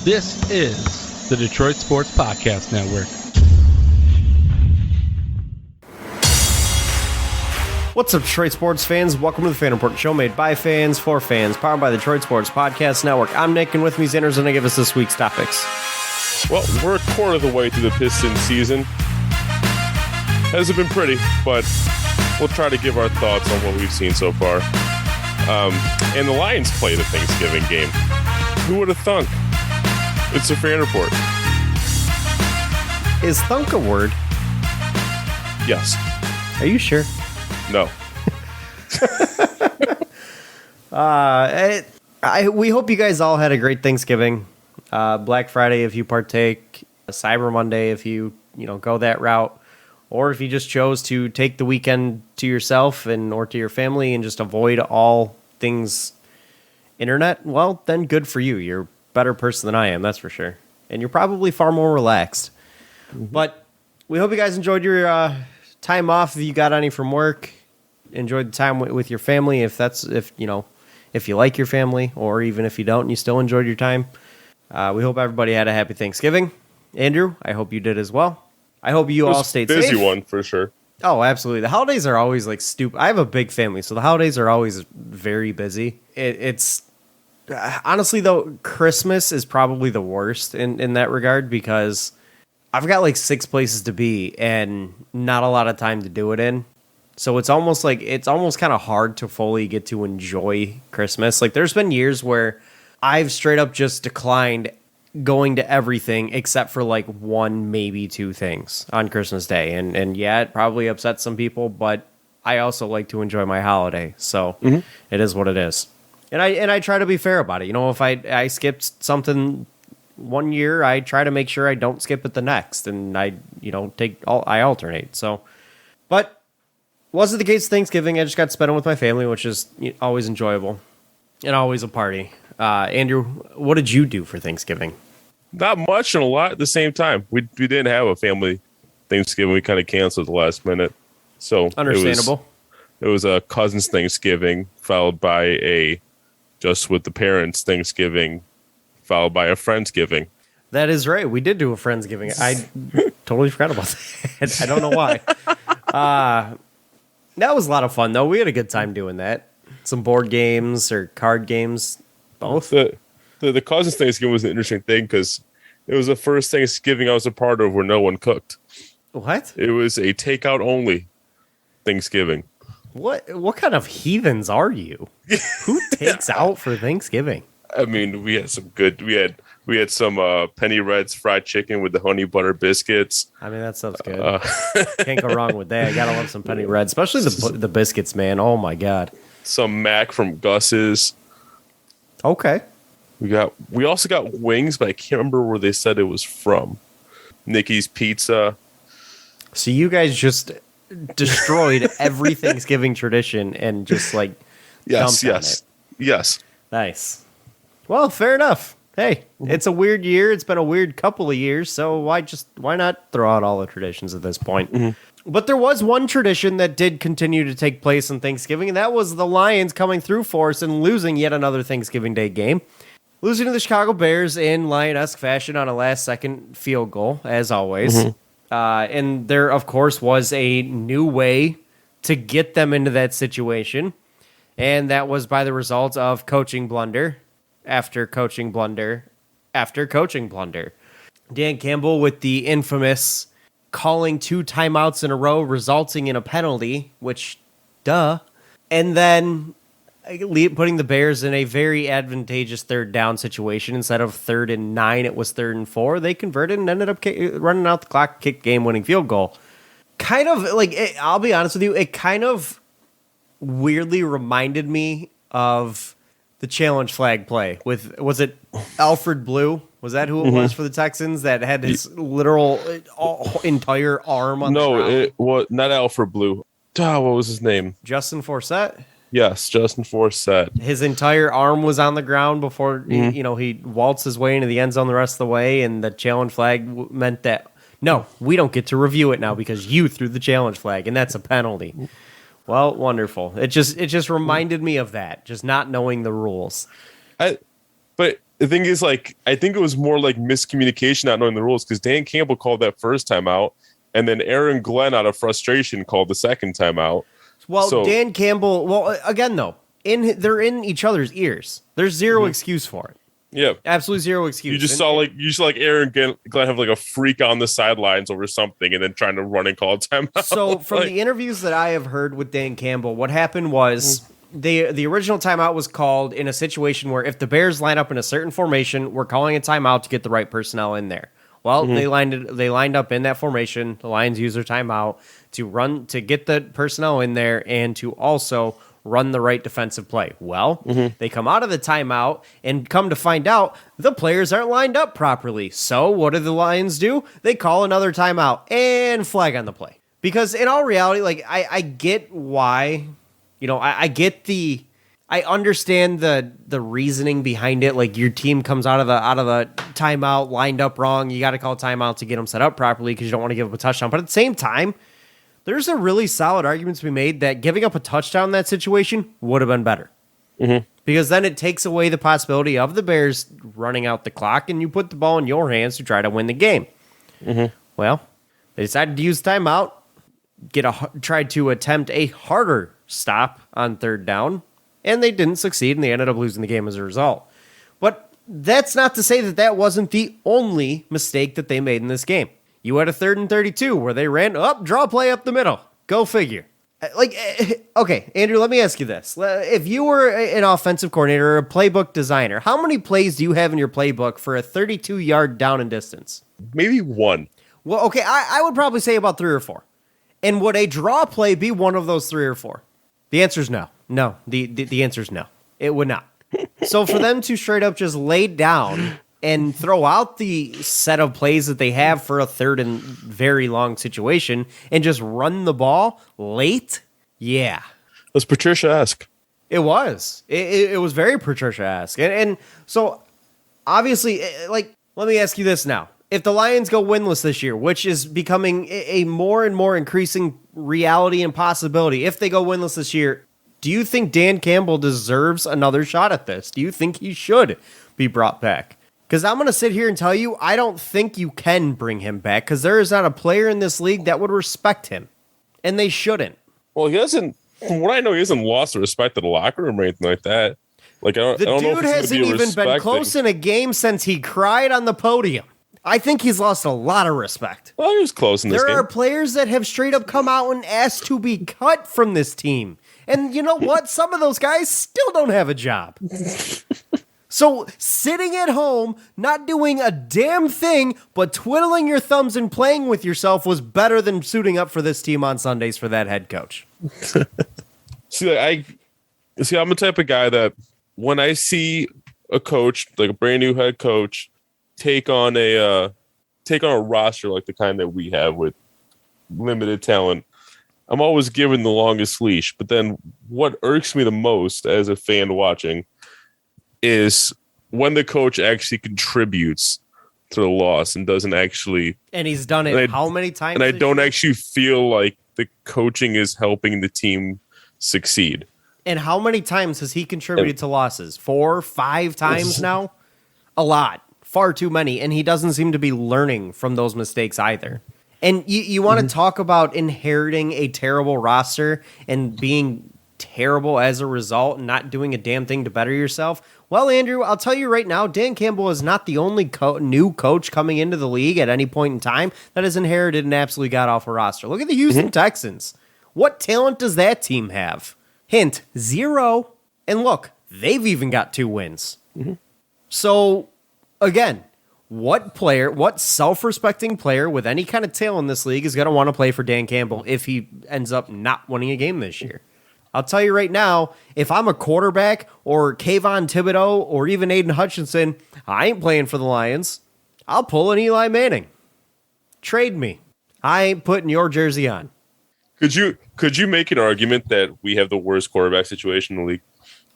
This is the Detroit Sports Podcast Network. What's up, Detroit sports fans? Welcome to the Fan Report Show, made by fans for fans, powered by the Detroit Sports Podcast Network. I'm Nick, and with me is Anders, and I give us this week's topics. Well, we're a quarter of the way through the Pistons season. Hasn't been pretty, but we'll try to give our thoughts on what we've seen so far. And the Lions played a Thanksgiving game. Who would have thunk? It's a Fan Report. Is thunk a word? Yes. Are you sure? No. We hope you guys all had a great Thanksgiving. Black Friday if you partake, Cyber Monday if you go that route, or if you just chose to take the weekend to yourself or to your family and just avoid all things internet, well, then good for you. You're a better person than I am, that's for sure. And you're probably far more relaxed. Mm-hmm. But we hope you guys enjoyed your time off if you got any from work. Enjoyed the time with your family if you like your family, or even if you don't and you still enjoyed your time. We hope everybody had a happy Thanksgiving. Andrew, I hope you did as well. I hope you all stayed safe. Busy one for sure. Oh, absolutely. The holidays are always like stupid. I have a big family, so the holidays are always very busy. It's honestly though, Christmas is probably the worst in that regard, because I've got like 6 places to be and not a lot of time to do it in. So it's almost kind of hard to fully get to enjoy Christmas. Like there's been years where I've straight up just declined going to everything except for like 1, maybe 2 things on Christmas Day. And yeah, it probably upsets some people, but I also like to enjoy my holiday. So It is what it is. And I try to be fair about it. If I skipped something one year, I try to make sure I don't skip it the next, and I alternate. So, but wasn't the case Thanksgiving. I just got to spend it with my family, which is always enjoyable and always a party. Andrew, what did you do for Thanksgiving? Not much and a lot at the same time. We didn't have a family Thanksgiving. We kind of canceled at the last minute. So understandable. It was a cousin's Thanksgiving, followed by a just with the parents Thanksgiving, followed by a Friendsgiving. That is right. We did do a Friendsgiving. I totally forgot about that. I don't know why. That was a lot of fun, though. We had a good time doing that. Some board games or card games, both. The cousin's Thanksgiving was an interesting thing because it was the first Thanksgiving I was a part of where no one cooked. What? It was a takeout only Thanksgiving. What kind of heathens are you? Who takes out for Thanksgiving? I mean, we had some good. We had some Penny Red's fried chicken with the honey butter biscuits. I mean, that stuff's good. Can't go wrong with that. I gotta love some Penny Red, especially the biscuits, man. Oh my god. Some mac from Gus's. Okay. We also got wings, but I can't remember where they said it was from. Nikki's Pizza. So you guys just destroyed every Thanksgiving tradition and just like dumped on it. Yes. Nice. Well, fair enough. Hey, it's a weird year. It's been a weird couple of years, so why not throw out all the traditions at this point? Mm-hmm. But there was one tradition that did continue to take place on Thanksgiving, and that was the Lions coming through for us and losing yet another Thanksgiving Day game. Losing to the Chicago Bears in Lion-esque fashion on a last-second field goal, as always. Mm-hmm. And there, of course, was a new way to get them into that situation, and that was by the result of coaching blunder after coaching blunder after coaching blunder. Dan Campbell with the infamous calling 2 timeouts in a row, resulting in a penalty, which, duh. And then putting the Bears in a very advantageous 3rd down situation. Instead of 3rd and 9, it was 3rd and 4. They converted and ended up running out the clock, kicked game-winning field goal. Kind of, I'll be honest with you, it kind of weirdly reminded me of the challenge flag play was it Alfred Blue? Was that who it was for the Texans that had his literal entire arm on the ground? No, it was not Alfred Blue. What was his name? Justin Forsett? Yes, Justin Forsett. His entire arm was on the ground before he waltzed his way into the end zone the rest of the way, and the challenge flag meant that, no, we don't get to review it now because you threw the challenge flag, and that's a penalty. Well, wonderful. It just reminded me of that, just not knowing the rules. But The thing is, like, I think it was more like miscommunication, not knowing the rules, because Dan Campbell called that first timeout, and then Aaron Glenn, out of frustration, called the second timeout. Well, so, Dan Campbell, well, again, though, they're in each other's ears. There's zero excuse for it. Yeah. Absolutely zero excuse. You just saw Aaron Glenn have like a freak on the sidelines over something and then trying to run and call a timeout. So from the interviews that I have heard with Dan Campbell, what happened was the original timeout was called in a situation where if the Bears line up in a certain formation, we're calling a timeout to get the right personnel in there. Well, they lined up in that formation. The Lions used their timeout to get the personnel in there and to also run the right defensive play. Well, they come out of the timeout and come to find out the players aren't lined up properly. So what do the Lions do? They call another timeout and flag on the play. Because in all reality, like I get why, I understand the reasoning behind it. Like your team comes out of the timeout lined up wrong. You got to call timeout to get them set up properly because you don't want to give up a touchdown. But at the same time, there's a really solid argument to be made that giving up a touchdown in that situation would have been better. Because then it takes away the possibility of the Bears running out the clock and you put the ball in your hands to try to win the game. Well, they decided to use timeout, tried to attempt a harder stop on third down, and they didn't succeed, and they ended up losing the game as a result. But that's not to say that wasn't the only mistake that they made in this game. You had a 3rd and 32 where they ran up, draw play up the middle. Go figure. Okay, Andrew, let me ask you this. If you were an offensive coordinator or a playbook designer, how many plays do you have in your playbook for a 32-yard down and distance? Maybe one. Well, okay, I would probably say about 3 or 4. And would a draw play be one of those 3 or 4? The answer is no. No, the answer is no. It would not. So for them to straight up just lay down and throw out the set of plays that they have for a 3rd and very long situation and just run the ball late, yeah. That's Patricia-esque. It was. It was very Patricia-esque. And so, obviously, let me ask you this now. If the Lions go winless this year, which is becoming a more and more increasing reality and possibility, if they go winless this year, do you think Dan Campbell deserves another shot at this? Do you think he should be brought back? Because I'm going to sit here and tell you, I don't think you can bring him back because there is not a player in this league that would respect him. And they shouldn't. Well, he hasn't, from what I know, he hasn't lost the respect of the locker room or anything like that. Like, I don't know if dude hasn't even been close in a game since he cried on the podium. I think he's lost a lot of respect. Well, he was close in this game. There are players that have straight up come out and asked to be cut from this team. And you know what? Some of those guys still don't have a job. So sitting at home, not doing a damn thing, but twiddling your thumbs and playing with yourself was better than suiting up for this team on Sundays for that head coach. See, I'm the type of guy that when I see a coach, like a brand new head coach, take on a roster like the kind that we have with limited talent, I'm always given the longest leash. But then what irks me the most as a fan watching is when the coach actually contributes to the loss and doesn't actually. And he's done it how many times? And I don't actually feel like the coaching is helping the team succeed. And how many times has he contributed to losses? 4, 5 times now? A lot. Far too many. And he doesn't seem to be learning from those mistakes either. And you want to talk about inheriting a terrible roster and being terrible as a result and not doing a damn thing to better yourself? Well, Andrew, I'll tell you right now, Dan Campbell is not the only new coach coming into the league at any point in time that has inherited an absolutely god-awful roster. Look at the Houston Texans. What talent does that team have? Hint, 0. And look, they've even got 2 wins. So, again, what self-respecting player with any kind of tail in this league is going to want to play for Dan Campbell if he ends up not winning a game this year? I'll tell you right now, if I'm a quarterback or Kayvon Thibodeau or even Aiden Hutchinson, I ain't playing for the Lions. I'll pull an Eli Manning. Trade me. I ain't putting your jersey on. Could you make an argument that we have the worst quarterback situation in the league?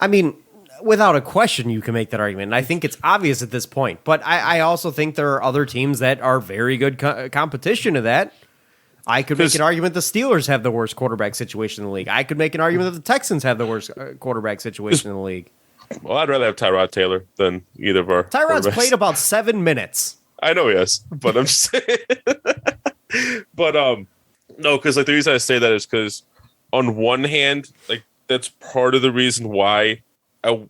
I mean, without a question, you can make that argument. And I think it's obvious at this point. But I also think there are other teams that are very good competition to that. I could make an argument the Steelers have the worst quarterback situation in the league. I could make an argument that the Texans have the worst quarterback situation in the league. Well, I'd rather have Tyrod Taylor than either of our Tyrod's quarterbacks. played about 7 minutes. I know, yes, but I'm just saying. But no, because like the reason I say that is because on one hand, like that's part of the reason why I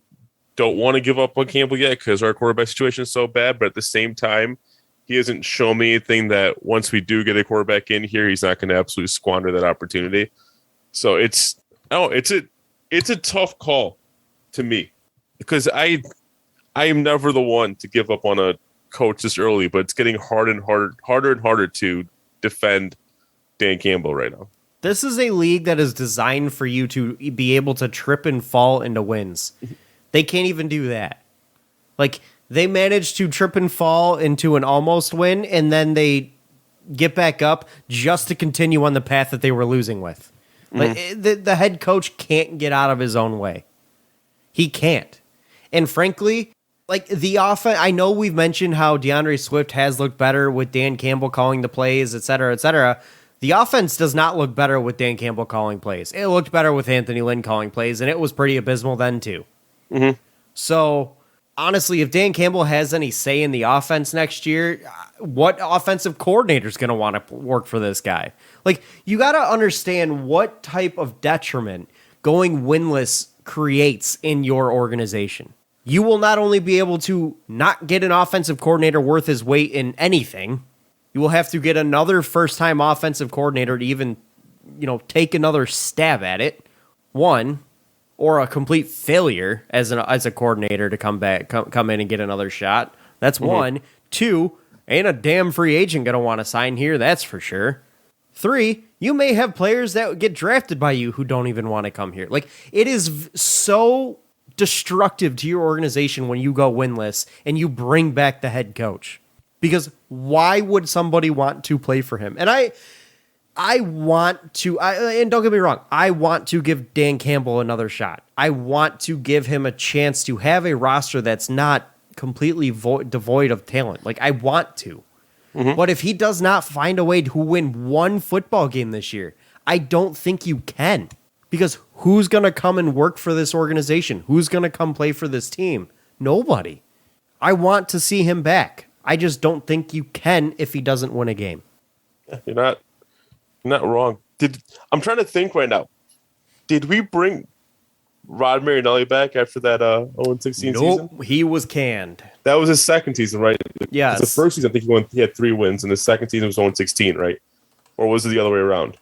don't want to give up on Campbell yet, because our quarterback situation is so bad. But at the same time, he hasn't shown me anything that once we do get a quarterback in here, he's not going to absolutely squander that opportunity. So it's a tough call to me, because I am never the one to give up on a coach this early, but it's getting harder and harder to defend Dan Campbell right now. This is a league that is designed for you to be able to trip and fall into wins. They can't even do that. Like, they managed to trip and fall into an almost win, and then they get back up just to continue on the path that they were losing with. Like, the head coach can't get out of his own way. He can't. And frankly, like the offense, I know we've mentioned how DeAndre Swift has looked better with Dan Campbell calling the plays, et cetera, et cetera. The offense does not look better with Dan Campbell calling plays. It looked better with Anthony Lynn calling plays, and it was pretty abysmal then too. So, honestly, if Dan Campbell has any say in the offense next year, what offensive coordinator is going to want to work for this guy? Like, you got to understand what type of detriment going winless creates in your organization. You will not only be able to not get an offensive coordinator worth his weight in anything, you will have to get another first-time offensive coordinator to even, take another stab at it. One, or a complete failure as a coordinator to come in and get another shot. That's one. Two, ain't a damn free agent going to want to sign here, that's for sure. Three, you may have players that get drafted by you who don't even want to come here. Like, it is so destructive to your organization when you go winless and you bring back the head coach. Because why would somebody want to play for him? And I want to, and don't get me wrong, I want to give Dan Campbell another shot. I want to give him a chance to have a roster that's not completely devoid of talent. Like, I want to. But if he does not find a way to win one football game this year, I don't think you can. Because who's going to come and work for this organization? Who's going to come play for this team? Nobody. I want to see him back. I just don't think you can if he doesn't win a game. You're not wrong. I'm trying to think right now. Did we bring Rod Marinelli back after that 0-16 season? Nope, he was canned. That was his second season, right? Yes. The first season, I think he had 3 wins, and the second season was 0-16, right? Or was it the other way around?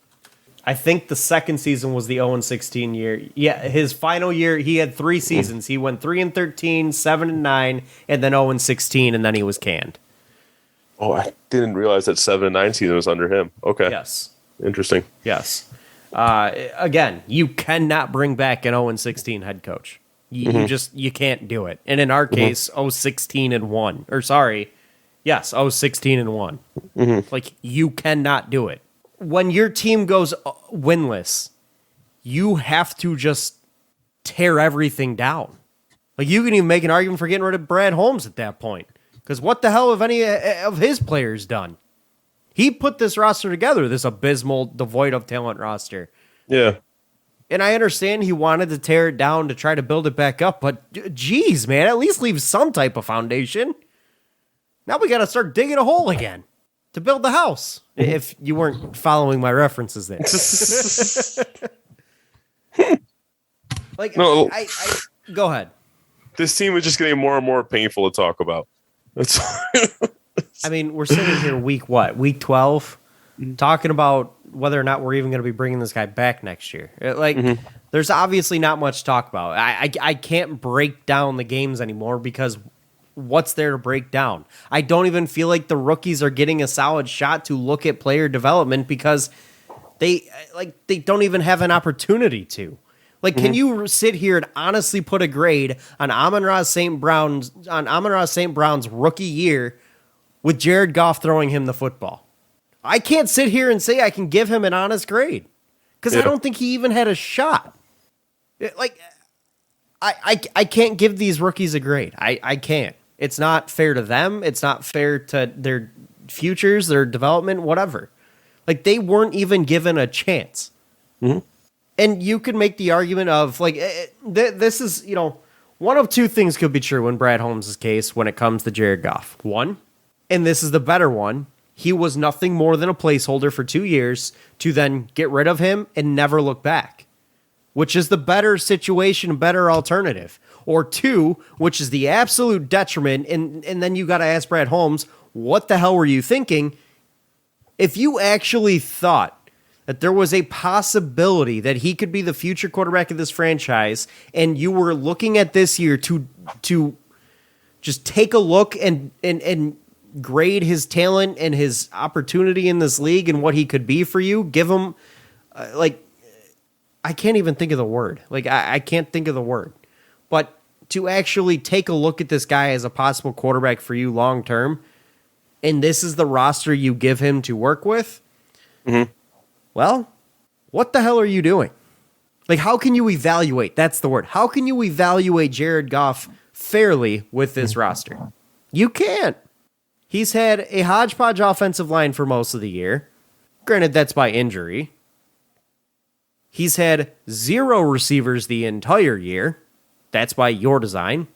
I think the second season was the 0-16 year. Yeah, his final year, he had 3 seasons. He went 3-13, 7-9, and then 0-16, and then he was canned. Oh, I didn't realize that 7-9 season was under him. Okay. Yes. Interesting. Yes. Again, you cannot bring back an 0-16 head coach. You can't do it. And in our case, 0-16-1. Or sorry, yes, 0-16-1. Like, you cannot do it. When your team goes winless, you have to just tear everything down. Like, you can even make an argument for getting rid of Brad Holmes at that point. Because what the hell have any of his players done? He put this roster together, this abysmal, devoid of talent roster. Yeah. And I understand he wanted to tear it down to try to build it back up, but geez, man, at least leave some type of foundation. Now we got to start digging a hole again to build the house. If you weren't following my references there. Like, no, I go ahead. This team is just getting more and more painful to talk about. That's I mean, we're sitting here week 12, talking about whether or not we're even going to be bringing this guy back next year. Like, there's obviously not much to talk about. I can't break down the games anymore because what's there to break down? I don't even feel like the rookies are getting a solid shot to look at player development because they don't even have an opportunity to. Like, can you sit here and honestly put a grade on Amon-Ra St. Brown's rookie year with Jared Goff throwing him the football? I can't sit here and say I can give him an honest grade because I don't think he even had a shot. I can't give these rookies a grade. I can't. It's not fair to them. It's not fair to their futures, their development, whatever. Like, they weren't even given a chance. And you could make the argument of, like, this is, One of two things could be true in Brad Holmes' case when it comes to Jared Goff. One, and this is the better one, he was nothing more than a placeholder for 2 years to then get rid of him and never look back, which is the better situation, better alternative. Or two, which is the absolute detriment, and then you got to ask Brad Holmes, what the hell were you thinking? If you actually thought that there was a possibility that he could be the future quarterback of this franchise, and you were looking at this year to just take a look and grade his talent and his opportunity in this league and what he could be for you, give him, I can't even think of the word. I can't think of the word. But to actually take a look at this guy as a possible quarterback for you long term, and this is the roster you give him to work with, well, what the hell are you doing? How can you evaluate? That's the word. How can you evaluate Jared Goff fairly with this roster? You can't. He's had a hodgepodge offensive line for most of the year. Granted, that's by injury. He's had 0 receivers the entire year. That's by your design.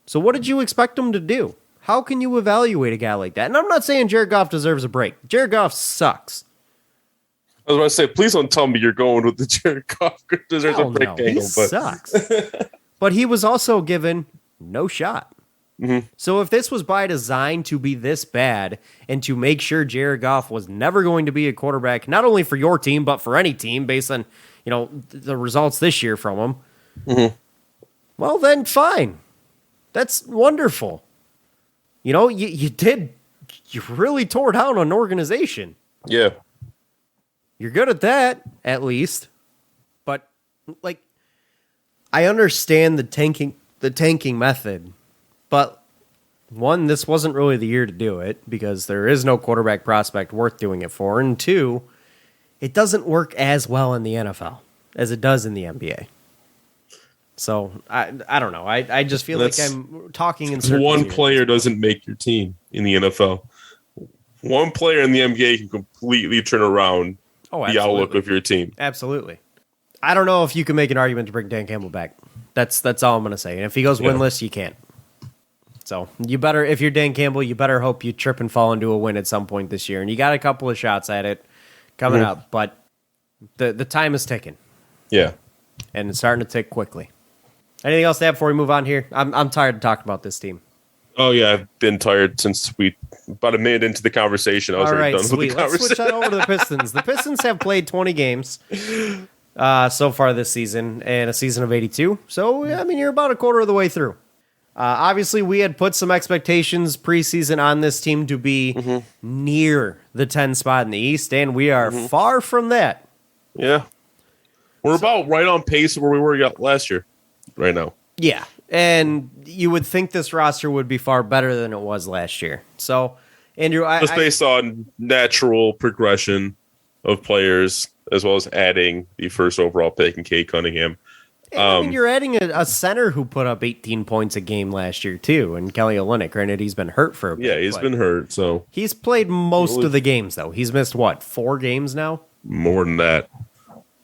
So what did you expect him to do? How can you evaluate a guy like that? And I'm not saying Jared Goff deserves a break. Jared Goff sucks. I was about to say, please don't tell me you're going with the Jared Goff deserves a break angle. He sucks. But he was also given no shot. So if this was by design to be this bad and to make sure Jared Goff was never going to be a quarterback, not only for your team, but for any team based on, the results this year from him, well, then fine. That's wonderful. You really tore down an organization. Yeah. You're good at that, at least. But, I understand the tanking method. But, one, this wasn't really the year to do it because there is no quarterback prospect worth doing it for. And two, it doesn't work as well in the NFL as it does in the NBA. So, I don't know. I just feel like I'm talking in circles. One player doesn't make your team in the NFL. One player in the NBA can completely turn around the outlook of your team. Absolutely. I don't know if you can make an argument to bring Dan Campbell back. That's all I'm going to say. And if he goes winless, you can't. So you better, if you're Dan Campbell, you better hope you trip and fall into a win at some point this year. And you got a couple of shots at it coming up, but the time is ticking. Yeah. And it's starting to tick quickly. Anything else to add before we move on here? I'm tired of talking about this team. Oh, yeah. I've been tired since about a minute into the conversation. I was already done with the conversation. Let's switch on over to the Pistons. The Pistons have played 20 games so far this season and a season of 82. So, you're about a quarter of the way through. Obviously, we had put some expectations preseason on this team to be near the 10 spot in the East, and we are far from that. Yeah. We're about right on pace where we were last year right now. Yeah, and you would think this roster would be far better than it was last year. So, Andrew, just based on natural progression of players, as well as adding the first overall pick in Cade Cunningham. You're adding a center who put up 18 points a game last year, too, and Kelly Olynyk. Granted, he's been hurt for a bit. Yeah, he's been hurt, so... He's played most of the games, though. He's missed, 4 games now? More than that.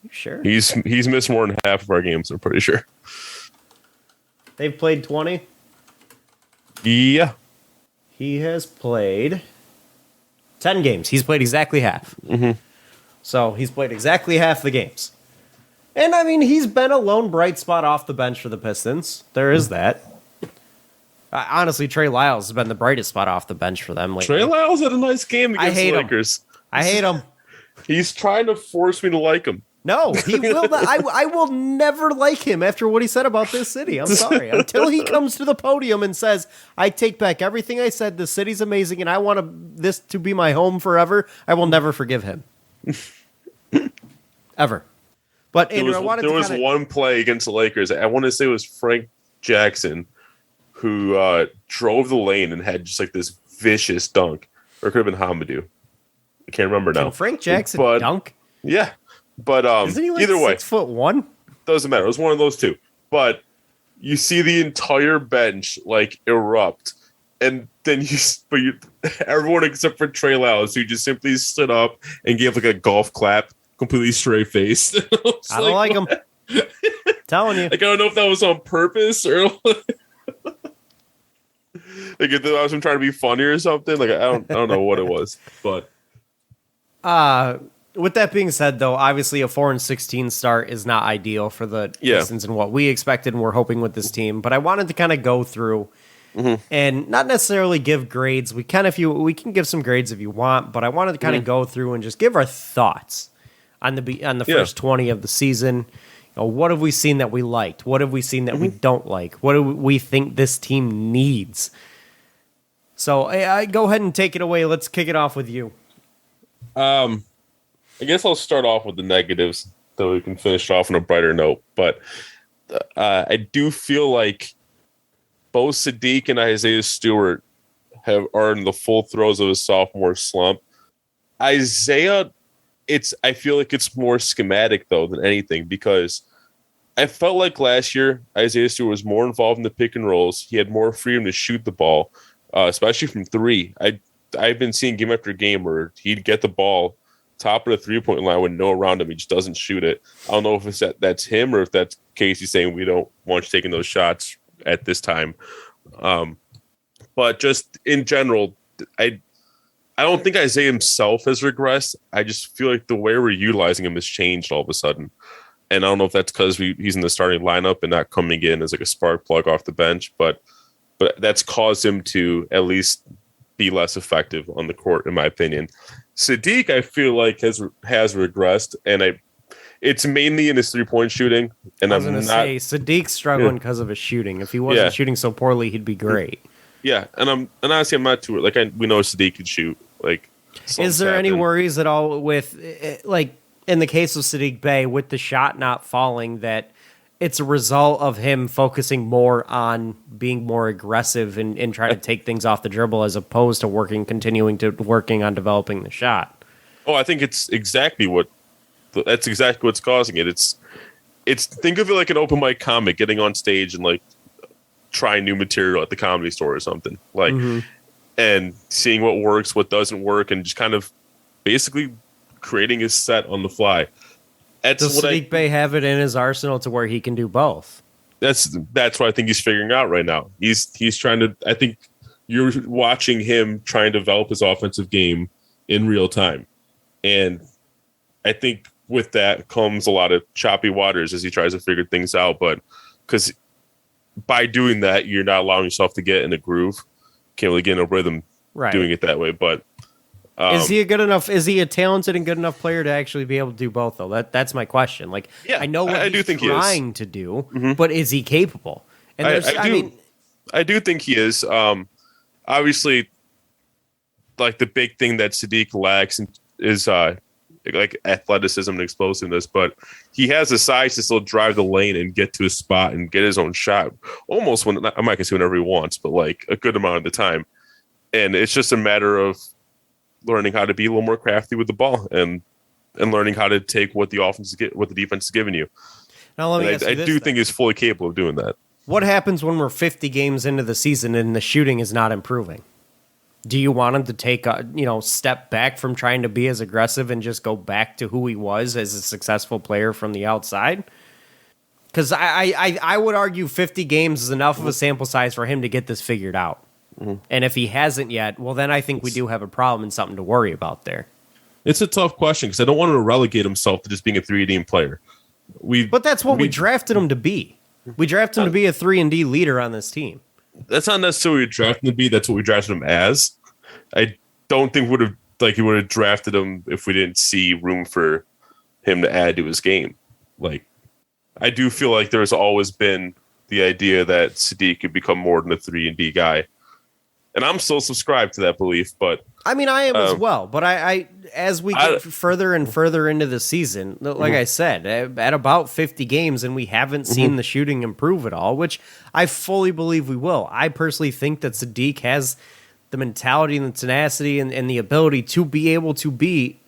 You sure? He's missed more than half of our games, I'm pretty sure. They've played 20? Yeah. He has played 10 games. He's played exactly half. So he's played exactly half the games. And, he's been a lone bright spot off the bench for the Pistons. There is that. Honestly, Trey Lyles has been the brightest spot off the bench for them lately. Trey Lyles had a nice game against the Lakers. I hate him. He's trying to force me to like him. No, he will not. I will never like him after what he said about this city. I'm sorry. Until he comes to the podium and says, I take back everything I said, the city's amazing, and I want this to be my home forever, I will never forgive him. Ever. But Andrew, there was one play against the Lakers. I want to say it was Frank Jackson who drove the lane and had just this vicious dunk. Or it could have been Hamidou. I can't remember now. Can Frank Jackson dunk? Yeah. But isn't he either way, 6'1"? Doesn't matter. It was one of those two. But you see the entire bench erupt, and then everyone except for Trey Lyles, who just simply stood up and gave a golf clap, completely straight faced. I don't like him. Telling you. Like, I don't know if that was on purpose or like if I was trying to be funny or something. Like, I don't know what it was, but with that being said, though, obviously a 4-16 start is not ideal for the Pistons and what we expected and we're hoping with this team. But I wanted to kind of go through and not necessarily give grades. We can give some grades if you want, but I wanted to kind of go through and just give our thoughts on the first 20 of the season. What have we seen that we liked? What have we seen that we don't like? What do we think this team needs? So I go ahead and take it away. Let's kick it off with you. I guess I'll start off with the negatives, so we can finish off on a brighter note. But I do feel like both Sadiq and Isaiah Stewart are in the full throes of a sophomore slump. Isaiah, I feel like it's more schematic though than anything, because I felt like last year Isaiah Stewart was more involved in the pick and rolls. He had more freedom to shoot the ball, especially from three. I've been seeing game after game where he'd get the ball top of the 3-point line with no around him. He just doesn't shoot it. I don't know if that's him or if that's Casey saying we don't want you taking those shots at this time. But just in general, I don't think Isaiah himself has regressed. I just feel like the way we're utilizing him has changed all of a sudden. And I don't know if that's because he's in the starting lineup and not coming in as like a spark plug off the bench, but that's caused him to at least be less effective on the court, in my opinion. Sadiq, I feel like has regressed, and it's mainly in his 3-point shooting. And I was going to say Sadiq's struggling because of his shooting. If he wasn't shooting so poorly, he'd be great. Yeah, and honestly, I'm not too like we know Sadiq can shoot. Like, is there any worries at all with like in the case of Sadiq Bey with the shot not falling that it's a result of him focusing more on being more aggressive and trying to take things off the dribble as opposed to continuing to working on developing the shot? Oh, I think it's exactly that's exactly what's causing it. It's think of it like an open mic comic getting on stage and like trying new material at the Comedy Store or something, like, and seeing what works, what doesn't work, and just kind of basically creating his set on the fly. Does Sadiq Bey have it in his arsenal to where he can do both? That's what I think he's figuring out right now. He's trying to. I think you're watching him trying to develop his offensive game in real time, and I think with that comes a lot of choppy waters as he tries to figure things out. But because by doing that, you're not allowing yourself to get in a groove. Can't really get in a rhythm doing it that way. But is he a talented and good enough player to actually be able to do both, though? That's my question. Like, I know what he's trying to do, but is he capable? And I do think he is. Obviously, like the big thing that Sadiq lacks is like athleticism and explosiveness, but he has the size to still drive the lane and get to his spot and get his own shot almost I'm not going to say whenever he wants, but like a good amount of the time. And it's just a matter of learning how to be a little more crafty with the ball and learning how to take what the defense is giving you. Now, let me ask you this, I do think he's fully capable of doing that. What happens when we're 50 games into the season and the shooting is not improving? Do you want him to take a step back from trying to be as aggressive and just go back to who he was as a successful player from the outside? Because I would argue 50 games is enough of a sample size for him to get this figured out. And if he hasn't yet, well, then I think we do have a problem and something to worry about there. It's a tough question because I don't want him to relegate himself to just being a 3-and-D player. But that's what we drafted him to be. We drafted him to be a 3-and-D leader on this team. That's not necessarily what we drafted him to be. That's what we drafted him as. I don't think he would have drafted him if we didn't see room for him to add to his game. Like, I do feel like there's always been the idea that Sadiq could become more than a 3-and-D guy. And I'm still subscribed to that belief, but I mean, I am as well. But I as we get further and further into the season, like I said, at about 50 games, and we haven't seen the shooting improve at all, which I fully believe we will. I personally think that Sadiq has the mentality and the tenacity and the ability to be able to be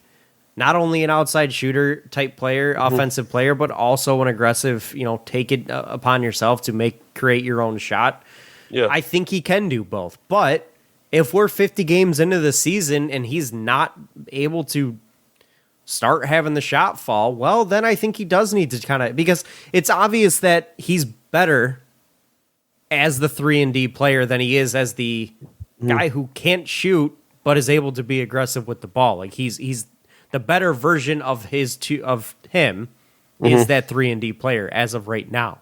not only an outside shooter type player, offensive player, but also an aggressive, take it upon yourself to create your own shot. Yeah. I think he can do both. But if we're 50 games into the season and he's not able to start having the shot fall, well, then I think he does need to kind of, because it's obvious that he's better as the 3-and-D player than he is as the guy who can't shoot but is able to be aggressive with the ball. Like he's the better version of him is that 3-and-D player as of right now.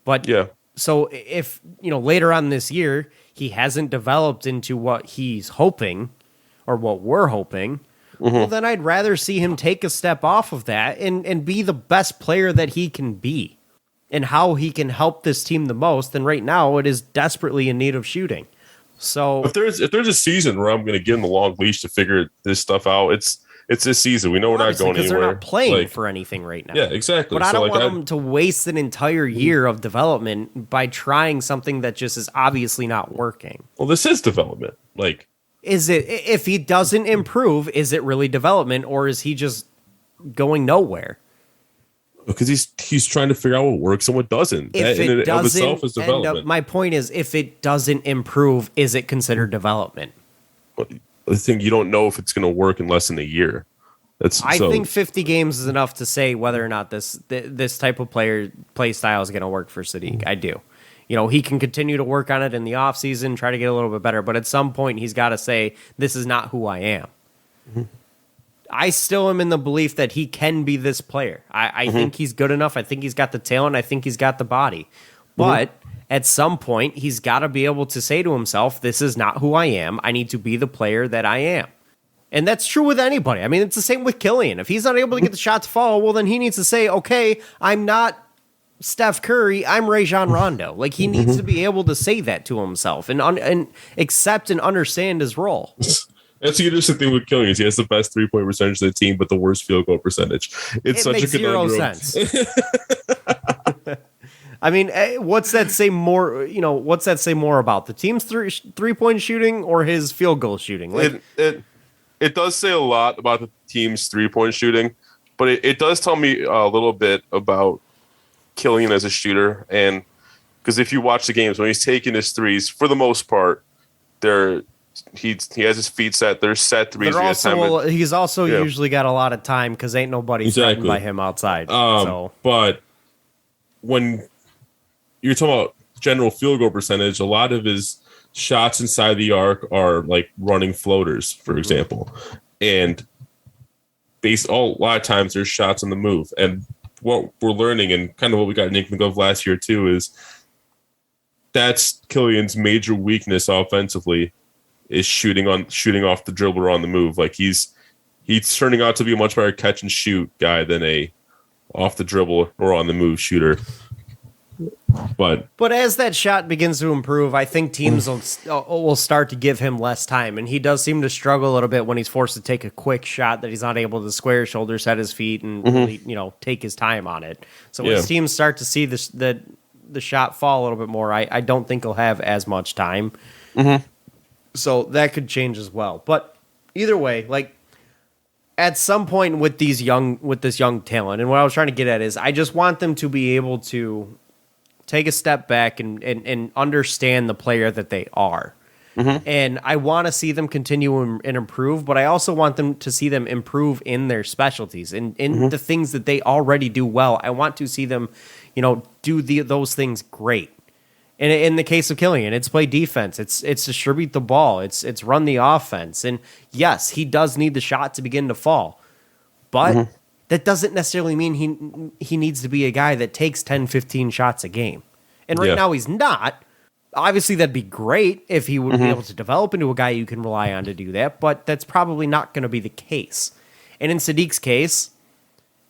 But so if, later on this year, he hasn't developed into what he's hoping or what we're hoping, well, then I'd rather see him take a step off of that and be the best player that he can be and how he can help this team the most. And right now it is desperately in need of shooting. So if there's a season where I'm going to give him the long leash to figure this stuff out, it's this season. We know we're not going anywhere. Because they're not playing for anything right now. Yeah, exactly. But I don't want them to waste an entire year of development by trying something that just is obviously not working. Well, this is development. Like, is it, if he doesn't improve, is it really development, or is he just going nowhere? Because he's trying to figure out what works and what doesn't. If that it in and of doesn't itself is development. my point is, if it doesn't improve, is it considered development? I think you don't know if it's going to work in less than a year. I think 50 games is enough to say whether or not this type of play style is going to work for Sadiq. I do. He can continue to work on it in the offseason, try to get a little bit better, but at some point he's got to say, this is not who I am. I still am in the belief that he can be this player. I think he's good enough. I think he's got the talent. I think he's got the body. But at some point, he's got to be able to say to himself, this is not who I am. I need to be the player that I am. And that's true with anybody. I mean, it's the same with Killian. If he's not able to get the shot to fall, well, then he needs to say, okay, I'm not Steph Curry, I'm Rajon Rondo. Like, he needs to be able to say that to himself and accept and understand his role. That's the interesting thing with Killian. He has the best 3-point percentage of the team, but the worst field goal percentage. It such makes a conundrum. 0 sense. I mean, what's that say more? What's that say more about the team's 3-point shooting or his field goal shooting? Like, it does say a lot about the team's 3-point shooting, but it does tell me a little bit about Killian as a shooter. And because if you watch the games when he's taking his threes, for the most part, he has his feet set. They're set threes. He's also usually got a lot of time because ain't nobody threatened by him outside. But when you're talking about general field goal percentage, a lot of his shots inside the arc are like running floaters, for example. And a lot of times there's shots on the move. And what we're learning, and kind of what we got Nick McGov last year too, is that's Killian's major weakness offensively, is shooting off the dribble or on the move. Like he's turning out to be a much better catch and shoot guy than a off the dribble or on the move shooter. But as that shot begins to improve, I think teams will start to give him less time, and he does seem to struggle a little bit when he's forced to take a quick shot that he's not able to square his shoulders, set his feet, and really, take his time on it. So as teams start to see the shot fall a little bit more, I don't think he'll have as much time. So that could change as well. But either way, like at some point with this young talent, and what I was trying to get at is I just want them to be able to take a step back and understand the player that they are. And I want to see them continue and improve, but I also want them to see them improve in their specialties and in the things that they already do well. I want to see them, do those things great. And in the case of Killian, it's play defense, it's distribute the ball, it's run the offense. And yes, he does need the shot to begin to fall, but that doesn't necessarily mean he needs to be a guy that takes 10, 15 shots a game. And right now he's not. Obviously, that'd be great if he would be able to develop into a guy you can rely on to do that, but that's probably not going to be the case. And in Sadiq's case,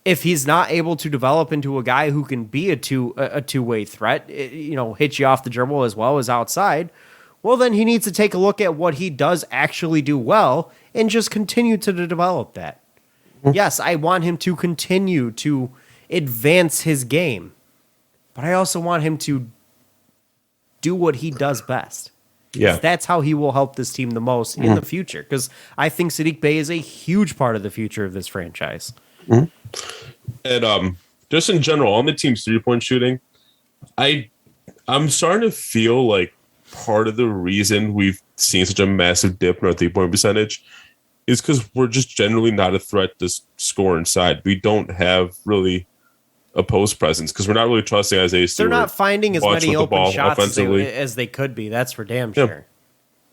if he's not able to develop into a guy who can be a two-way threat, hit you off the dribble as well as outside, well, then he needs to take a look at what he does actually do well and just continue to develop that. Yes, I want him to continue to advance his game, but I also want him to do what he does best. Yeah, that's how he will help this team the most in the future, because I think Sadiq Bey is a huge part of the future of this franchise. And just in general, on the team's 3-point shooting, I'm starting to feel like part of the reason we've seen such a massive dip in our 3-point percentage is because we're just generally not a threat to score inside. We don't have really a post presence because we're not really trusting Isaiah Stewart. They're not finding as many open shots as they could be. That's for damn sure.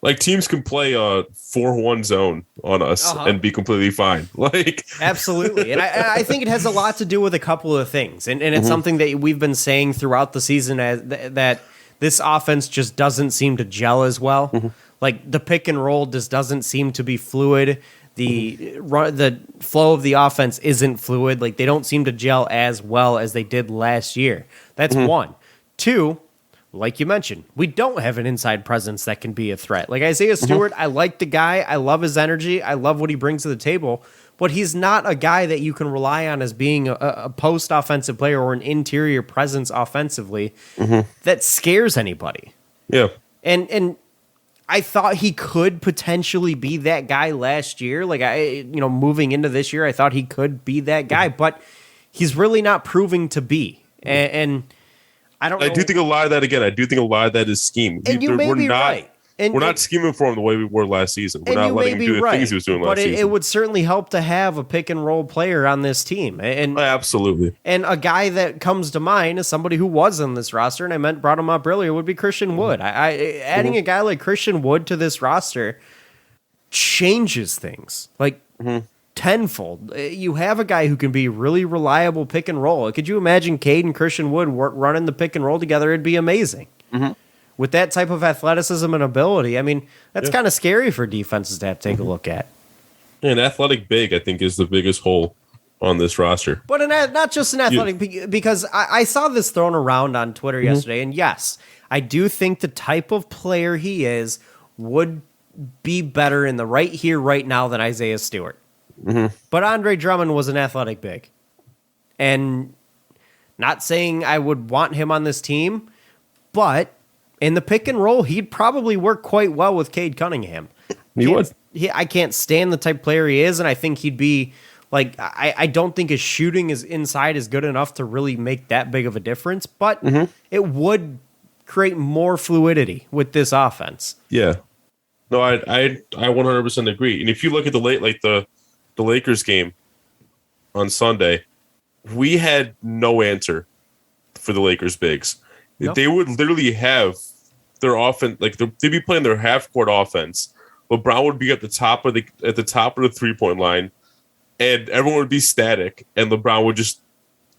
Like teams can play a 4-1 zone on us and be completely fine. Like absolutely, and I think it has a lot to do with a couple of things, and it's something that we've been saying throughout the season that this offense just doesn't seem to gel as well. Like the pick and roll just doesn't seem to be fluid. The flow of the offense isn't fluid. Like they don't seem to gel as well as they did last year. That's one. Two, like you mentioned, we don't have an inside presence that can be a threat. Like Isaiah Stewart, I like the guy. I love his energy. I love what he brings to the table. But he's not a guy that you can rely on as being a post offensive player or an interior presence offensively that scares anybody. Yeah. And I thought he could potentially be that guy last year. Like moving into this year, I thought he could be that guy, but he's really not proving to be. And I don't know. I do think a lot of that, again, is scheme. And you may be right. We're not scheming for him the way we were last season. We're not letting him do the things he was doing last season. But it would certainly help to have a pick and roll player on this team. And absolutely. And a guy that comes to mind as somebody who was on this roster, and I brought him up earlier, would be Christian Wood. Adding a guy like Christian Wood to this roster changes things like tenfold. You have a guy who can be really reliable pick and roll. Could you imagine Cade and Christian Wood running the pick and roll together? It'd be amazing. With that type of athleticism and ability, I mean, that's kind of scary for defenses to have to take a look at. An athletic big, I think, is the biggest hole on this roster. But not just an athletic, because I saw this thrown around on Twitter yesterday, and yes, I do think the type of player he is would be better in the right here, right now than Isaiah Stewart. But Andre Drummond was an athletic big. And not saying I would want him on this team, but in the pick and roll, he'd probably work quite well with Cade Cunningham. He would. I can't stand the type of player he is, and I think he'd be like, I don't think his shooting is inside is good enough to really make that big of a difference, but it would create more fluidity with this offense. Yeah. No, I 100% agree. And if you look at the Lakers game on Sunday, we had no answer for the Lakers bigs. Nope. They would literally have their offense, like they'd be playing their half court offense. LeBron would be at the top of the 3-point line, and everyone would be static, and LeBron would just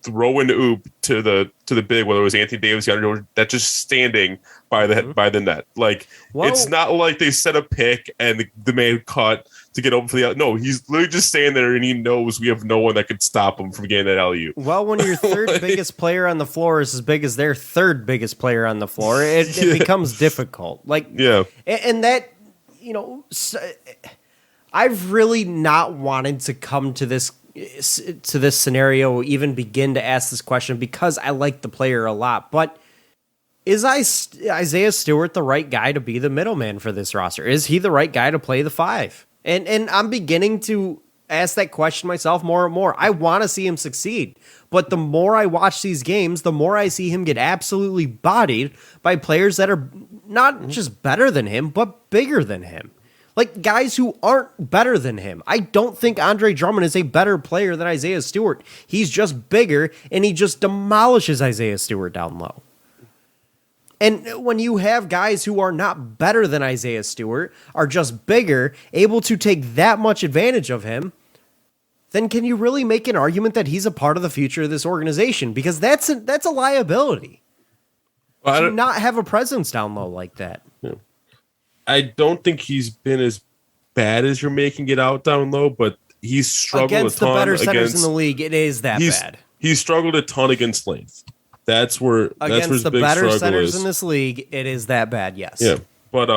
throw an oop to the big, whether it was Anthony Davis, that's just standing by the net. Like it's not like they set a pick and the man cut to get open for the out. No, he's literally just standing there, and he knows we have no one that could stop him from getting that alley-oop. Well, when your third biggest player on the floor is as big as their third biggest player on the floor, it becomes difficult. And that, I've really not wanted to come to this scenario, even begin to ask this question, because I like the player a lot. But is Isaiah Stewart the right guy to be the middleman for this roster? Is he the right guy to play the 5? And I'm beginning to ask that question myself more and more. I want to see him succeed, but the more I watch these games, the more I see him get absolutely bodied by players that are not just better than him, but bigger than him. Like guys who aren't better than him. I don't think Andre Drummond is a better player than Isaiah Stewart. He's just bigger, and he just demolishes Isaiah Stewart down low. And when you have guys who are not better than Isaiah Stewart, are just bigger, able to take that much advantage of him, then can you really make an argument that he's a part of the future of this organization? Because that's a liability. To not have a presence down low like that. Yeah. I don't think he's been as bad as you're making it out down low, but he's struggled against a ton. The better centers in the league, it is that bad. He's struggled a ton against length. That's where against the big better centers is. In this league, it is that bad. Yes. Yeah, but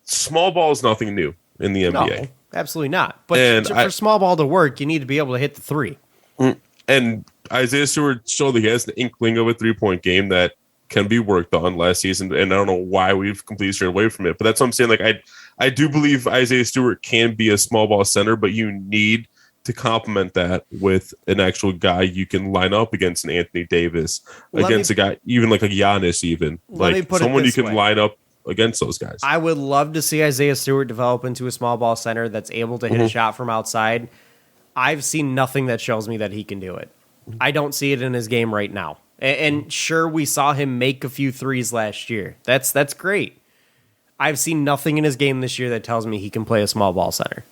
small ball is nothing new in the NBA. No, absolutely not. But for small ball to work, you need to be able to hit the 3. And Isaiah Stewart showed that he has an inkling of a 3-point game that can be worked on last season, and I don't know why we've completely strayed away from it. But that's what I'm saying. Like I do believe Isaiah Stewart can be a small ball center, but you need to complement that with an actual guy you can line up against an Anthony Davis, against a guy even like a Giannis, even like someone you can line up against those guys. I would love to see Isaiah Stewart develop into a small ball center that's able to hit a shot from outside. I've seen nothing that shows me that he can do it. I don't see it in his game right now. And sure, we saw him make a few threes last year. That's great. I've seen nothing in his game this year that tells me he can play a small ball center.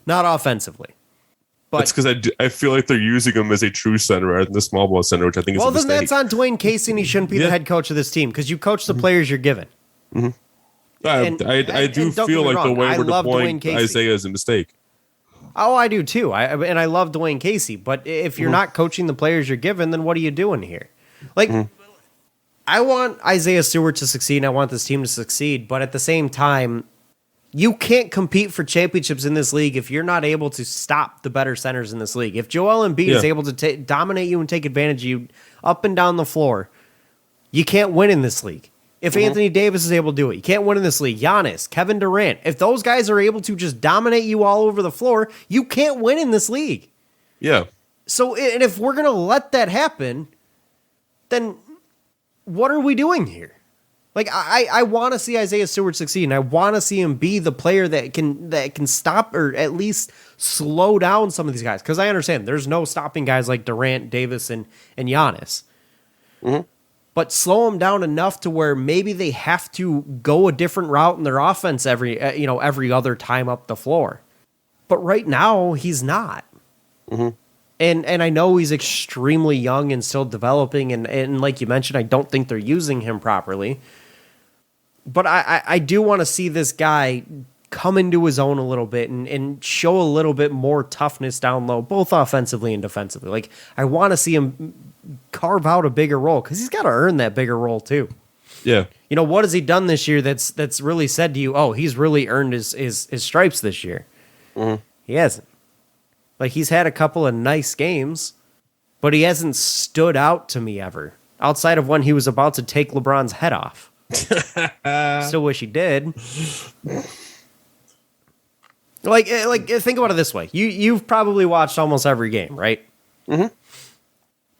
Not offensively. But that's because I feel like they're using him as a true center rather than the small ball center, which I think is a mistake. Well, then that's on Dwayne Casey, and he shouldn't be the head coach of this team because you coach the players you're given. I do feel like the way we're deploying Isaiah is a mistake. Oh, I do too. I love Dwayne Casey, but if you're not coaching the players you're given, then what are you doing here? Like, I want Isaiah Stewart to succeed, and I want this team to succeed, but at the same time, you can't compete for championships in this league if you're not able to stop the better centers in this league. If Joel Embiid is able to dominate you and take advantage of you up and down the floor, you can't win in this league. If Anthony Davis is able to do it, you can't win in this league. Giannis, Kevin Durant, if those guys are able to just dominate you all over the floor, you can't win in this league. Yeah. So, and if we're going to let that happen, then what are we doing here? Like, I want to see Isaiah Stewart succeed, and I want to see him be the player that can stop or at least slow down some of these guys. Because I understand there's no stopping guys like Durant, Davis, and Giannis. But slow them down enough to where maybe they have to go a different route in their offense every other time up the floor. But right now, he's not. And I know he's extremely young and still developing, and like you mentioned, I don't think they're using him properly. But I do want to see this guy come into his own a little bit and show a little bit more toughness down low, both offensively and defensively. Like, I want to see him carve out a bigger role because he's got to earn that bigger role too. Yeah. You know, what has he done this year that's really said to you, oh, he's really earned his stripes this year? He hasn't. Like, he's had a couple of nice games, but he hasn't stood out to me ever, outside of when he was about to take LeBron's head off. Still wish he did. Like, think about it this way. You've probably watched almost every game, right?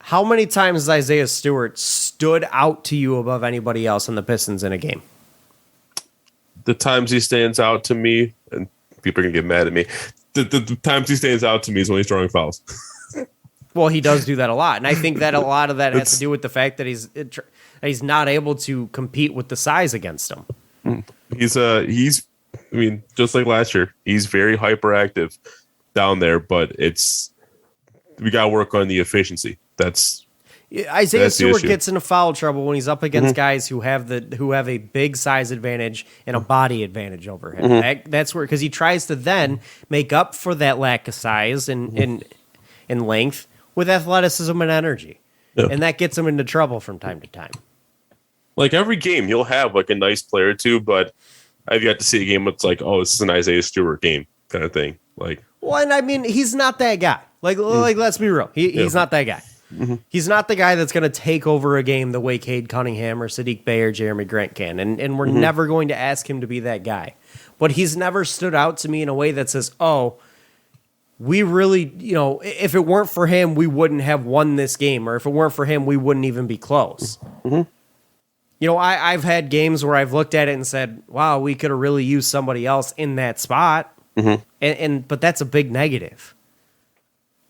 How many times has Isaiah Stewart stood out to you above anybody else in the Pistons in a game? The times he stands out to me, and people are going to get mad at me, the times he stands out to me is when he's drawing fouls. Well, he does do that a lot, and I think that a lot of that has to do with the fact that he's not able to compete with the size against him. He's I mean, just like last year, he's very hyperactive down there, but we got to work on the efficiency. Isaiah Stewart gets into foul trouble when he's up against guys who have a big size advantage and a body advantage over him. That's where, because he tries to then make up for that lack of size and length with athleticism and energy, and that gets him into trouble from time to time. Like, every game, you'll have like a nice player or two, but I've yet to see a game that's like, oh, this is an Isaiah Stewart game kind of thing. Like, well, and I mean, he's not that guy. Like let's be real. He's not that guy. He's not the guy that's going to take over a game the way Cade Cunningham or Sadiq Bey or Jeremy Grant can. And we're never going to ask him to be that guy. But he's never stood out to me in a way that says, oh, we really, if it weren't for him, we wouldn't have won this game. Or if it weren't for him, we wouldn't even be close. I've had games where I've looked at it and said, wow, we could have really used somebody else in that spot. But that's a big negative.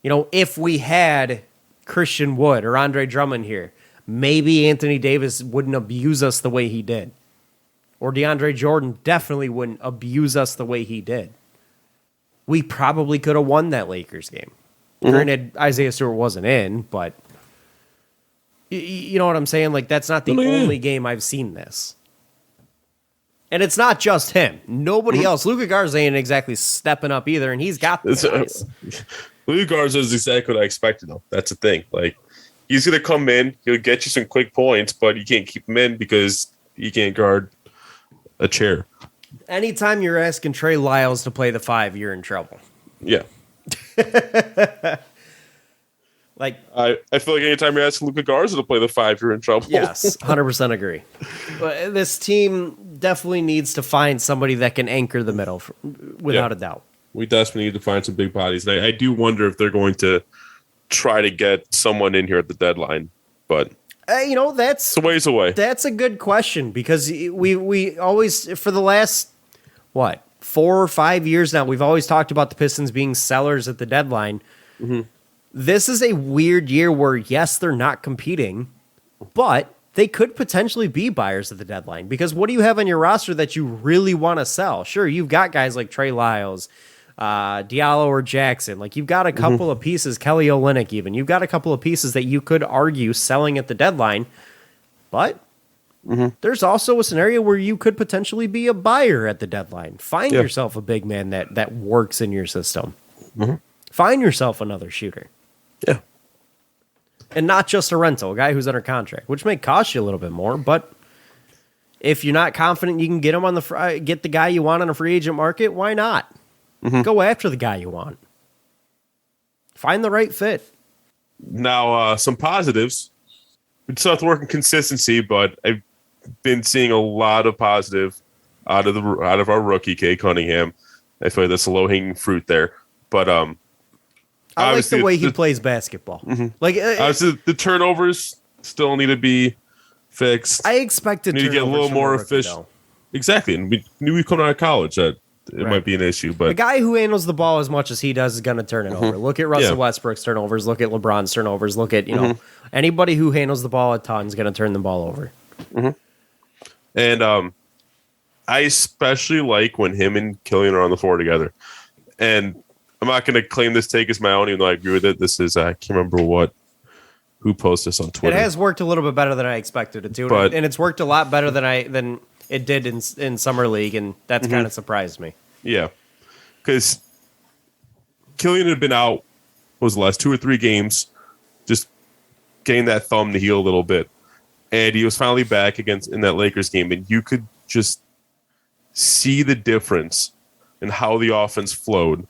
If we had Christian Wood or Andre Drummond here, maybe Anthony Davis wouldn't abuse us the way he did. Or DeAndre Jordan definitely wouldn't abuse us the way he did. We probably could have won that Lakers game. Granted, Isaiah Stewart wasn't in, but you know what I'm saying? Like, that's not the only game I've seen this. And it's not just him. Nobody else. Luka Garza ain't exactly stepping up either, and he's got this. Luka Garza is exactly what I expected, though. That's the thing. Like, he's going to come in, he'll get you some quick points, but you can't keep him in because he can't guard a chair. Anytime you're asking Trey Lyles to play the 5, you're in trouble. Yeah. Like, I feel like anytime you're asking Luka Garza to play the 5, you're in trouble. Yes, 100% agree. But this team definitely needs to find somebody that can anchor the middle, without a doubt. We desperately need to find some big bodies. And I do wonder if they're going to try to get someone in here at the deadline. But That's It's a ways away. That's a good question because we always, for the last, 4 or 5 years now, we've always talked about the Pistons being sellers at the deadline. Mm-hmm. This is a weird year where, yes, they're not competing, but they could potentially be buyers at the deadline because what do you have on your roster that you really want to sell? Sure, you've got guys like Trey Lyles, Diallo or Jackson. Like, you've got a couple of pieces, Kelly Olynyk even. You've got a couple of pieces that you could argue selling at the deadline, but there's also a scenario where you could potentially be a buyer at the deadline. Find yourself a big man that works in your system. Find yourself another shooter. Yeah. And not just a rental, a guy who's under contract, which may cost you a little bit more, but if you're not confident you can get him on get the guy you want on a free agent market, why not? Go after the guy you want. Find the right fit. Now, some positives. We still have to work on consistency, but I've been seeing a lot of positive out of our rookie, Cade Cunningham. I feel like that's a low-hanging fruit there. But I like the way he plays basketball. Like obviously, the turnovers still need to be fixed. I expected need to get a little more efficient. Exactly, and we knew we come out of college that it might be an issue. But the guy who handles the ball as much as he does is going to turn it over. Look at Russell Westbrook's turnovers. Look at LeBron's turnovers. Look at anybody who handles the ball a ton is going to turn the ball over. And I especially like when him and Killian are on the floor together. And I'm not going to claim this take as my own, even though I agree with it. This is, I can't remember who posted this on Twitter. It has worked a little bit better than I expected it to. But, and it's worked a lot better than it did in Summer League. And that's kind of surprised me. Yeah. Because Killian had been out, the last 2 or 3 games, just getting that thumb to heal a little bit. And he was finally back in that Lakers game. And you could just see the difference in how the offense flowed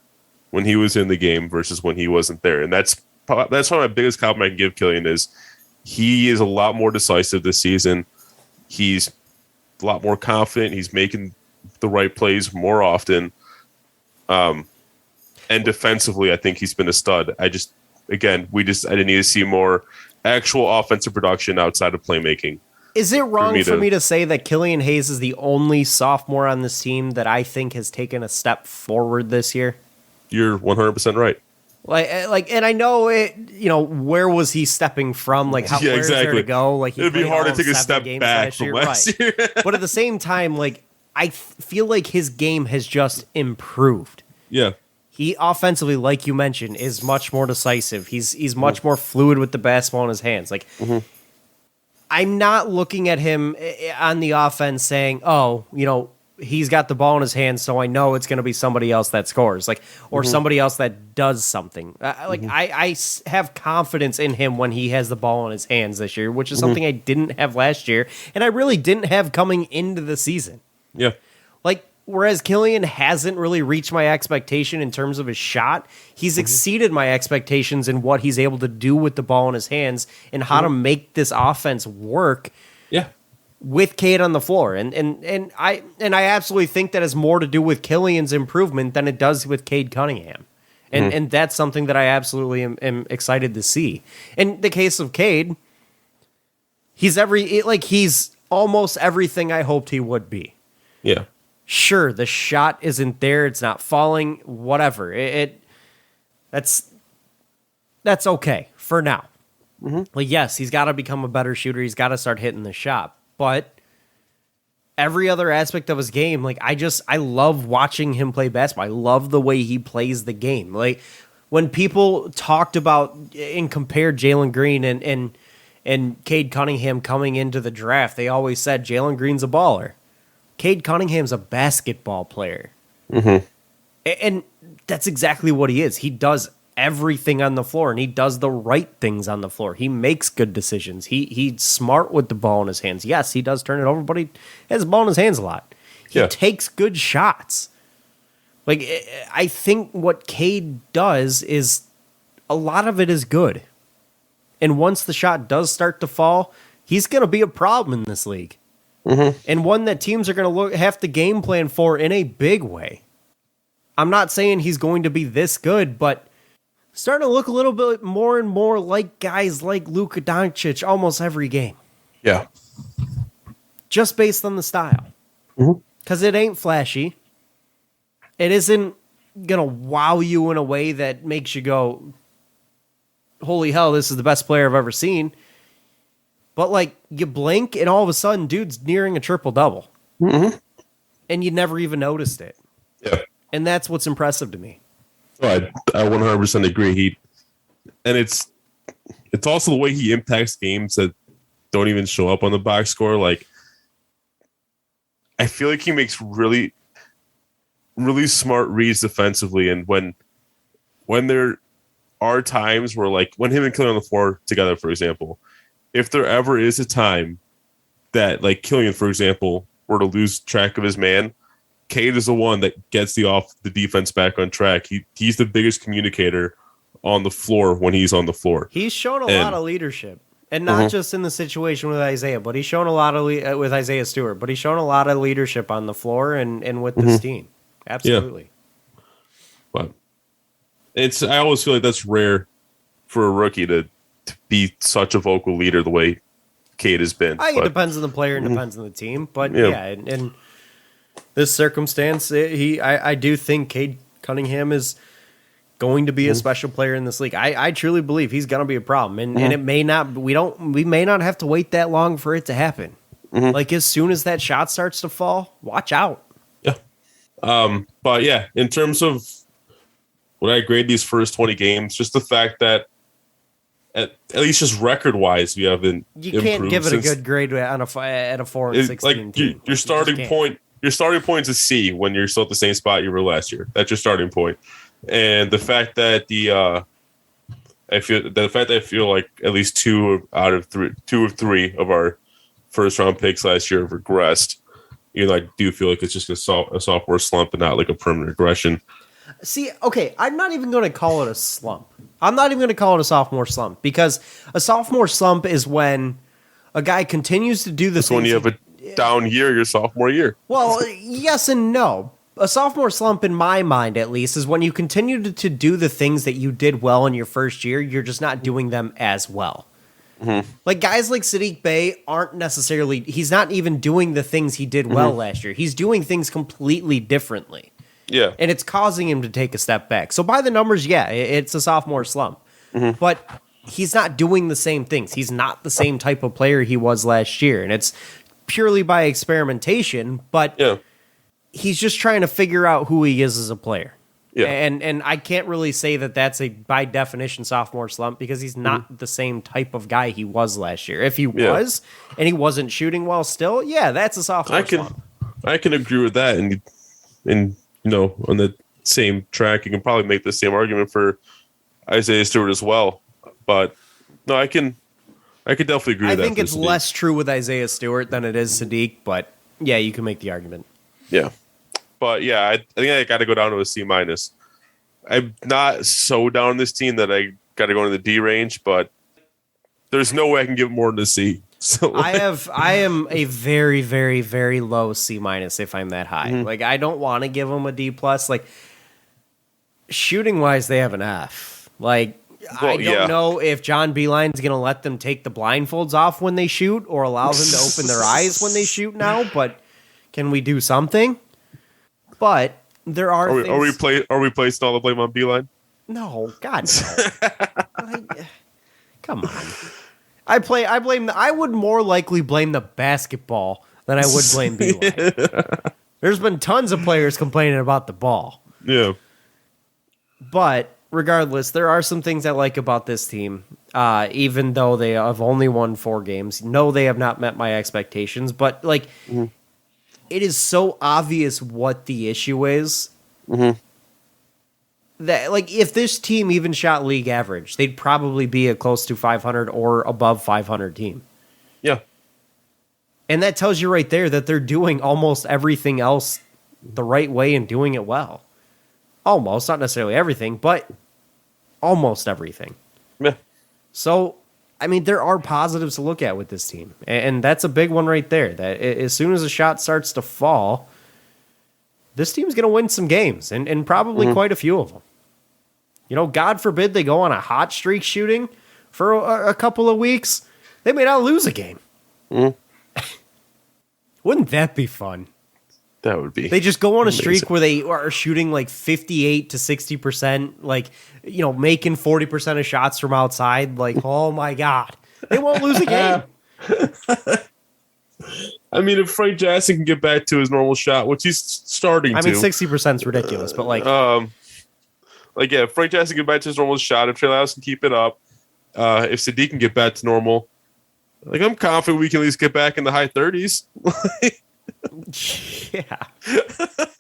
when he was in the game versus when he wasn't there. And that's probably my biggest compliment I can give Killian is he is a lot more decisive this season. He's a lot more confident. He's making the right plays more often. And defensively, I think he's been a stud. I didn't need to see more actual offensive production outside of playmaking. Is it wrong for me to say that Killian Hayes is the only sophomore on this team that I think has taken a step forward this year? You're 100% right. And I know it. Where was he stepping from? Like, where is there to go? Like, it'd be hard to take a step back from last year. But at the same time, I feel like his game has just improved. Yeah. He offensively, like you mentioned, is much more decisive. He's much more fluid with the basketball in his hands. I'm not looking at him on the offense saying, he's got the ball in his hands, so I know it's going to be somebody else that scores, or somebody else that does something. I have confidence in him when he has the ball in his hands this year, which is something I didn't have last year, and I really didn't have coming into the season. Yeah. Whereas Killian hasn't really reached my expectation in terms of his shot, he's exceeded my expectations in what he's able to do with the ball in his hands and how to make this offense work. Yeah. With Cade on the floor. And I absolutely think that has more to do with Killian's improvement than it does with Cade Cunningham. And that's something that I absolutely am excited to see. In the case of Cade, he's almost everything I hoped he would be. Yeah. Sure, the shot isn't there, it's not falling, whatever. That's okay for now. Yes, he's got to become a better shooter. He's got to start hitting the shot. But every other aspect of his game, I love watching him play basketball. I love the way he plays the game. When people talked about and compared Jalen Green and Cade Cunningham coming into the draft, they always said Jalen Green's a baller. Cade Cunningham's a basketball player. And that's exactly what he is. He does everything on the floor, and he does the right things on the floor. He makes good decisions. He's smart with the ball in his hands. Yes, he does turn it over, but he has the ball in his hands a lot. He takes good shots. I think what Cade does is a lot of it is good. And once the shot does start to fall, he's going to be a problem in this league. And one that teams are going to have to game plan for in a big way. I'm not saying he's going to be this good, but starting to look a little bit more and more like guys like Luka Doncic almost every game. Yeah. Just based on the style. Because it ain't flashy. It isn't going to wow you in a way that makes you go, holy hell, this is the best player I've ever seen. But, like, you blink, and all of a sudden, dude's nearing a triple-double. And you never even noticed it. Yeah. And that's what's impressive to me. Oh, I 100% agree. It's also the way he impacts games that don't even show up on the box score. Like, I feel like he makes really, really smart reads defensively. And when there are times where, like, when him and Killian on the floor together, for example, if there ever is a time that, like, Killian, for example, were to lose track of his man, Cade is the one that gets the defense back on track. He's the biggest communicator on the floor when he's on the floor. He's shown a lot of leadership, and not just in the situation with Isaiah, but he's shown a lot of with Isaiah Stewart. But he's shown a lot of leadership on the floor and with this team. Absolutely. Yeah. But I always feel like that's rare for a rookie to be such a vocal leader the way Cade has been. I think it depends on the player and depends on the team, but in this circumstance, I do think Cade Cunningham is going to be a special player in this league. I truly believe he's going to be a problem, and it may not. We may not have to wait that long for it to happen. Like, as soon as that shot starts to fall, watch out. Yeah. But yeah, in terms of when I grade these first 20 games, just the fact that at least just record wise, we haven't. You can't give it a good grade at a 4-16 like team. Your starting point. Your starting point is a C when you're still at the same spot you were last year. That's your starting point. And the fact that I feel like at least two of three of our first round picks last year have regressed. I do feel like it's just a sophomore slump and not like a permanent regression. See, okay, I'm not even going to call it a slump. I'm not even going to call it a sophomore slump, because a sophomore slump is when a guy continues to do the things. When you have a down year your sophomore year. Well, yes and no. A sophomore slump, in my mind at least, is when you continue to do the things that you did well in your first year, you're just not doing them as well. Like, guys like Saddiq Bey aren't necessarily, he's not even doing the things he did well last year. He's doing things completely differently. Yeah. And it's causing him to take a step back. So by the numbers, yeah, it's a sophomore slump. But he's not doing the same things. He's not the same type of player he was last year. And it's purely by experimentation, but he's just trying to figure out who he is as a player. Yeah. And I can't really say that that's a, by definition, sophomore slump, because he's not the same type of guy he was last year. If he was, and he wasn't shooting well still, that's a sophomore slump. I can agree with that. And on the same track, you can probably make the same argument for Isaiah Stewart as well. But no, I can definitely agree with that. I think it's less true with Isaiah Stewart than it is Saddiq, but yeah, you can make the argument. Yeah. But yeah, I think I got to go down to a C-. I'm not so down on this team that I got to go into the D range, but there's no way I can give more than a C. So I am a very, very, very low C- if I'm that high. Like, I don't want to give them a D+. Like, shooting wise, they have an F. Like, I don't know if John Beeline's going to let them take the blindfolds off when they shoot or allow them to open their eyes when they shoot now, but can we do something? But there are things... Are we placing all the blame on Beeline? No, God, no. Come on. I would more likely blame the basketball than I would blame Beeline. There's been tons of players complaining about the ball. Yeah. But regardless, there are some things I like about this team, even though they have only won 4 games. No, they have not met my expectations, but like, it is so obvious what the issue is. That, like, if this team even shot league average, they'd probably be a close to 500 or above 500 team. Yeah. And that tells you right there that they're doing almost everything else the right way and doing it well. Almost, not necessarily everything, but almost everything. Yeah. So, I mean, there are positives to look at with this team. And that's a big one right there. That as soon as a shot starts to fall, this team's going to win some games, and probably quite a few of them. God forbid they go on a hot streak shooting for a couple of weeks. They may not lose a game. Wouldn't that be fun? That would be. They just go on a streak amazing. where they are shooting like 58 to 60%, like, making 40% of shots from outside. Like, oh my God. They won't lose a game. I mean, if Frank Jackson can get back to his normal shot, which he's starting to. I mean, 60% is ridiculous, but like, if Frank Jackson can get back to his normal shot, if Trey Lyles can keep it up, if Sadiq can get back to normal, like, I'm confident we can at least get back in the high 30s. yeah.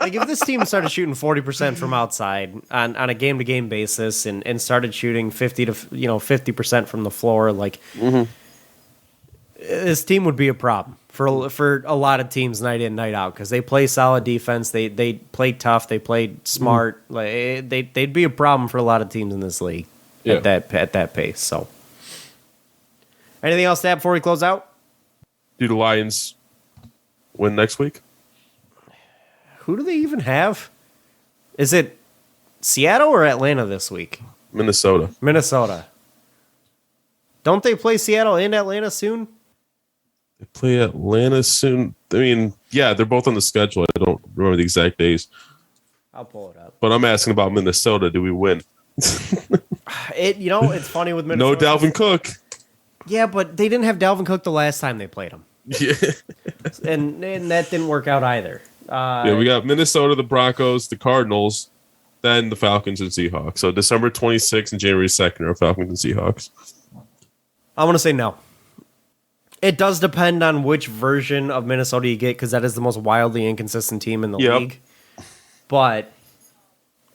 Like, if this team started shooting 40% from outside on a game-to-game basis and started shooting 50% from the floor, like, this team would be a problem for a lot of teams night in, night out, because they play solid defense, they play tough, they play smart. Like, they'd be a problem for a lot of teams in this league at that pace. So, anything else to add before we close out? Do the Lions win next week? Who do they even have? Is it Seattle or Atlanta this week? Minnesota. Don't they play Seattle and Atlanta soon? They play Atlanta soon. I mean, yeah, they're both on the schedule. I don't remember the exact days. I'll pull it up. But I'm asking about Minnesota. Do we win? It's funny with Minnesota. No Dalvin Cook. Yeah, but they didn't have Dalvin Cook the last time they played him. Yeah. and that didn't work out either. We got Minnesota, the Broncos, the Cardinals, then the Falcons and Seahawks. So December 26th and January 2nd are Falcons and Seahawks. I'm going to say no. It does depend on which version of Minnesota you get, because that is the most wildly inconsistent team in the league. But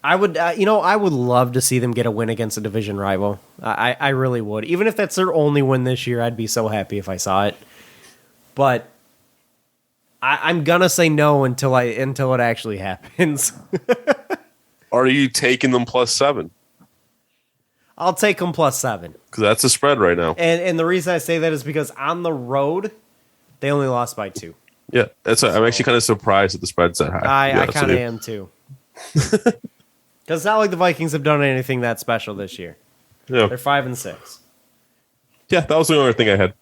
I would, I would love to see them get a win against a division rival. I really would. Even if that's their only win this year, I'd be so happy if I saw it. But I'm gonna say no until it actually happens. Are you taking them +7? I'll take them +7. Because that's a spread right now. And the reason I say that is because on the road, they only lost by 2. Yeah, I'm actually kind of surprised that the spread's that high. I kind of am too. Because it's not like the Vikings have done anything that special this year. Yeah. They're 5-6. Yeah, that was the only thing I had.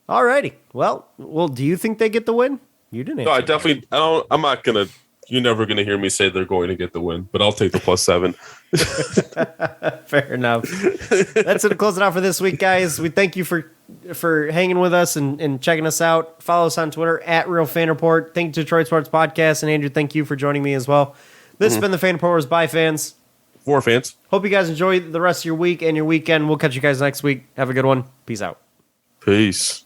Alrighty. Well, do you think they get the win? You didn't. No, I'm not gonna. You're never gonna hear me say they're going to get the win, but I'll take the +7. Fair enough. That's it to close it out for this week, guys. We thank you for hanging with us and checking us out. Follow us on Twitter @RealFanReport. Thank you to Detroit Sports Podcast, and Andrew, thank you for joining me as well. This has been the Fan Reporters by fans. For fans. Hope you guys enjoy the rest of your week and your weekend. We'll catch you guys next week. Have a good one. Peace out. Peace.